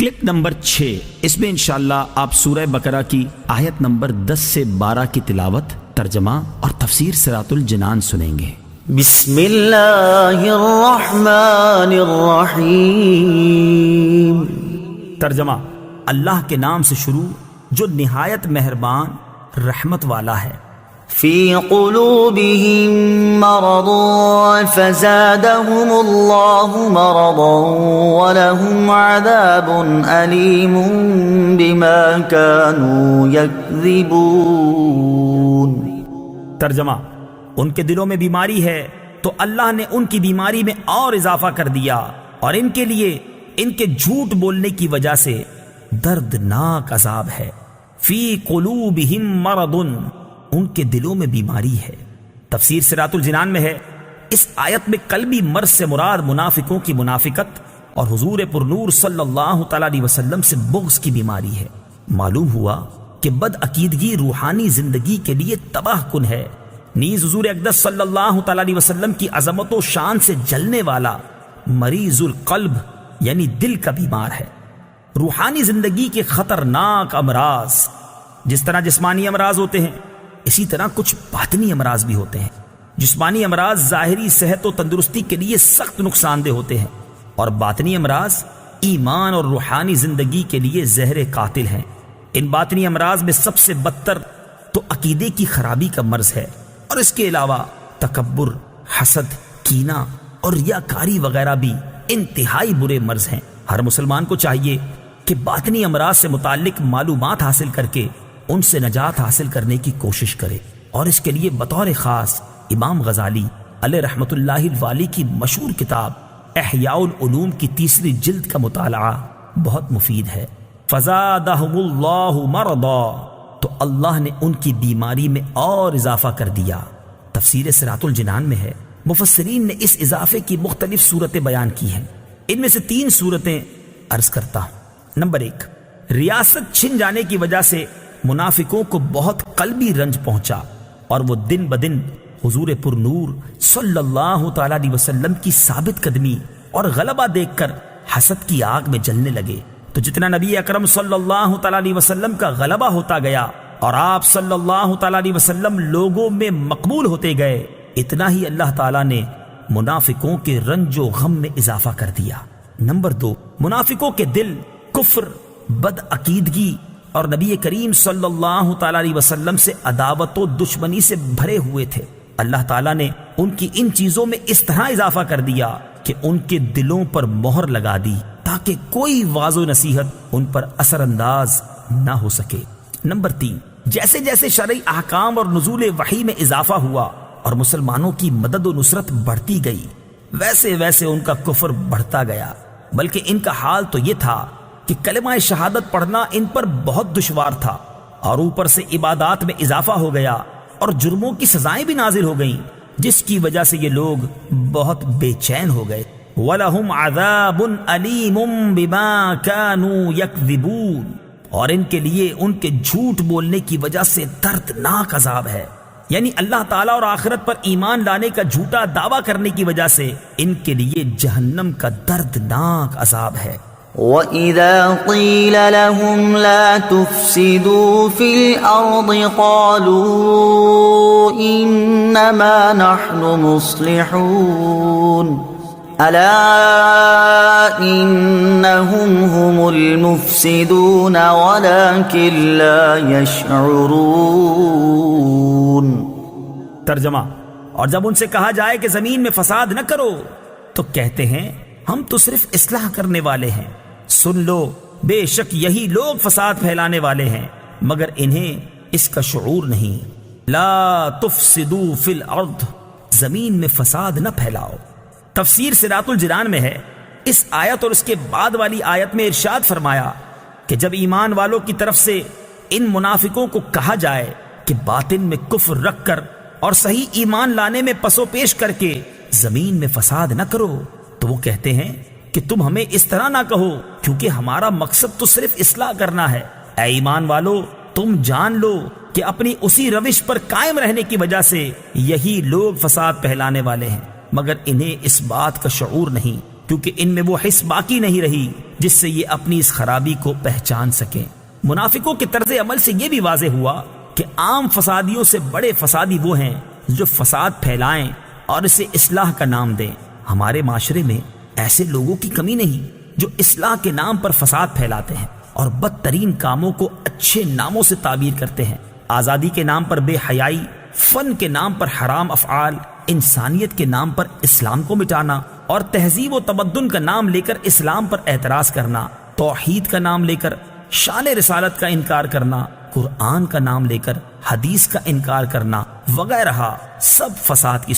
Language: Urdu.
کلپ نمبر 6، اس میں انشاءاللہ آپ سورہ بقرہ کی آیت نمبر 10 سے 12 کی تلاوت، ترجمہ اور تفسیر صراط الجنان سنیں گے۔ بسم اللہ الرحمن الرحیم۔ ترجمہ: اللہ کے نام سے شروع جو نہایت مہربان رحمت والا ہے۔ فی قلوبہم مرض فزادہم اللہ مرضا ولہم عذاب علیم بما کانوا یکذبون۔ ترجمہ: ان کے دلوں میں بیماری ہے تو اللہ نے ان کی بیماری میں اور اضافہ کر دیا، اور ان کے لیے ان کے جھوٹ بولنے کی وجہ سے دردناک عذاب ہے۔ فی قلوبہم مرض، ان کے دلوں میں بیماری ہے۔ تفسیر صراط الجنان میں ہے، اس آیت میں قلبی مرض سے مراد منافقوں کی منافقت اور حضور پرنور صلی اللہ تعالی علیہ وسلم سے بغض کی بیماری ہے۔ معلوم ہوا کہ بد عقیدگی روحانی زندگی کے لیے تباہ کن ہے، نیز حضور اقدس صلی اللہ تعالی علیہ وسلم کی عظمت و شان سے جلنے والا مریض القلب یعنی دل کا بیمار ہے۔ روحانی زندگی کے خطرناک امراض، جس طرح جسمانی امراض ہوتے ہیں اسی طرح کچھ باطنی امراض بھی ہوتے ہیں۔ جسمانی امراض ظاہری صحت و تندرستی کے لیے سخت نقصان دہ ہوتے ہیں، اور باطنی امراض ایمان اور روحانی زندگی کے لیے زہر قاتل ہیں۔ ان باطنی امراض میں سب سے بدتر تو عقیدے کی خرابی کا مرض ہے، اور اس کے علاوہ تکبر، حسد، کینہ اور ریاکاری وغیرہ بھی انتہائی برے مرض ہیں۔ ہر مسلمان کو چاہیے کہ باطنی امراض سے متعلق معلومات حاصل کر کے ان سے نجات حاصل کرنے کی کوشش کرے، اور اس کے لیے بطور خاص امام غزالی علیہ رحمت اللہ الوالی کی مشہور کتاب احیاء العلوم کی 3 جلد کا مطالعہ بہت مفید ہے۔ فزادہم اللہ مرضا، تو اللہ نے ان کی بیماری میں اور اضافہ کر دیا۔ تفسیر صراط الجنان میں ہے، مفسرین نے اس اضافے کی مختلف صورتیں بیان کی ہیں، ان میں سے 3 صورتیں عرض کرتا ہوں۔ نمبر 1، ریاست چھن جانے کی وجہ سے منافقوں کو بہت قلبی رنج پہنچا، اور وہ دن بدن حضور پرنور صلی اللہ تعالی علیہ وسلم کی ثابت قدمی اور غلبہ دیکھ کر حسد کی آگ میں جلنے لگے۔ تو جتنا نبی اکرم صلی اللہ تعالی علیہ وسلم کا غلبہ ہوتا گیا اور آپ صلی اللہ تعالی علیہ وسلم لوگوں میں مقبول ہوتے گئے، اتنا ہی اللہ تعالی نے منافقوں کے رنج و غم میں اضافہ کر دیا۔ نمبر 2، منافقوں کے دل کفر، بد عقیدگی اور نبی کریم صلی اللہ تعالی علیہ وسلم سے عداوت و دشمنی سے بھرے ہوئے تھے۔ اللہ تعالیٰ نے ان کی ان چیزوں میں اس طرح اضافہ کر دیا کہ ان کے دلوں پر مہر لگا دی تاکہ کوئی واعظ و نصیحت ان پر اثر انداز نہ ہو سکے۔ نمبر 3، جیسے جیسے شرعی احکام اور نزول وحی میں اضافہ ہوا اور مسلمانوں کی مدد و نصرت بڑھتی گئی، ویسے ویسے ان کا کفر بڑھتا گیا، بلکہ ان کا حال تو یہ تھا کہ کلمہ شہادت پڑھنا ان پر بہت دشوار تھا، اور اوپر سے عبادات میں اضافہ ہو گیا اور جرموں کی سزائیں بھی نازل ہو گئیں، جس کی وجہ سے یہ لوگ بہت بے چین ہو گئے۔ وَلَهُمْ عَذَابٌ أَلِيمٌ بِمَا كَانُوا يَكْذِبُونَ، اور ان کے لیے ان کے جھوٹ بولنے کی وجہ سے دردناک عذاب ہے، یعنی اللہ تعالیٰ اور آخرت پر ایمان لانے کا جھوٹا دعویٰ کرنے کی وجہ سے ان کے لیے جہنم کا دردناک عذاب ہے۔ وَإِذَا قِيلَ لَهُمْ لَا تُفْسِدُوا فِي الْأَرْضِ قَالُوا إِنَّمَا نَحْنُ مُصْلِحُونَ أَلَا إِنَّهُمْ هُمُ الْمُفْسِدُونَ وَلَكِنْ لَا يَشْعُرُونَ۔ ترجمہ: اور جب ان سے کہا جائے کہ زمین میں فساد نہ کرو تو کہتے ہیں ہم تو صرف اصلاح کرنے والے ہیں، سن لو بے شک یہی لوگ فساد پھیلانے والے ہیں، مگر انہیں اس کا شعور نہیں۔ لا تفسدوا فی الارض، زمین میں فساد نہ پھیلاؤ۔ تفسیر صراط الجنان میں ہے، اس آیت اور اس کے بعد والی آیت میں ارشاد فرمایا کہ جب ایمان والوں کی طرف سے ان منافقوں کو کہا جائے کہ باطن میں کفر رکھ کر اور صحیح ایمان لانے میں پسو پیش کر کے زمین میں فساد نہ کرو، تو وہ کہتے ہیں کہ تم ہمیں اس طرح نہ کہو، کیونکہ ہمارا مقصد تو صرف اصلاح کرنا ہے۔ اے ایمان والو، تم جان لو کہ اپنی اسی روش پر قائم رہنے کی وجہ سے یہی لوگ فساد پھیلانے والے ہیں، مگر انہیں اس بات کا شعور نہیں کیونکہ ان میں وہ حس باقی نہیں رہی جس سے یہ اپنی اس خرابی کو پہچان سکیں۔ منافقوں کے طرز عمل سے یہ بھی واضح ہوا کہ عام فسادیوں سے بڑے فسادی وہ ہیں جو فساد پھیلائیں اور اسے اصلاح کا نام دیں۔ ہمارے معاشرے میں ایسے لوگوں کی کمی نہیں جو اصلاح کے نام پر فساد پھیلاتے ہیں اور بدترین کاموں کو اچھے ناموں سے تعبیر کرتے ہیں۔ آزادی کے نام پر بے حیائی، فن کے نام پر حرام افعال، انسانیت کے نام پر اسلام کو مٹانا اور تہذیب و تمدن کا نام لے کر اسلام پر اعتراض کرنا، توحید کا نام لے کر شان رسالت کا انکار کرنا، قرآن کا نام لے کر حدیث کا انکار کرنا وغیرہ سب فساد کی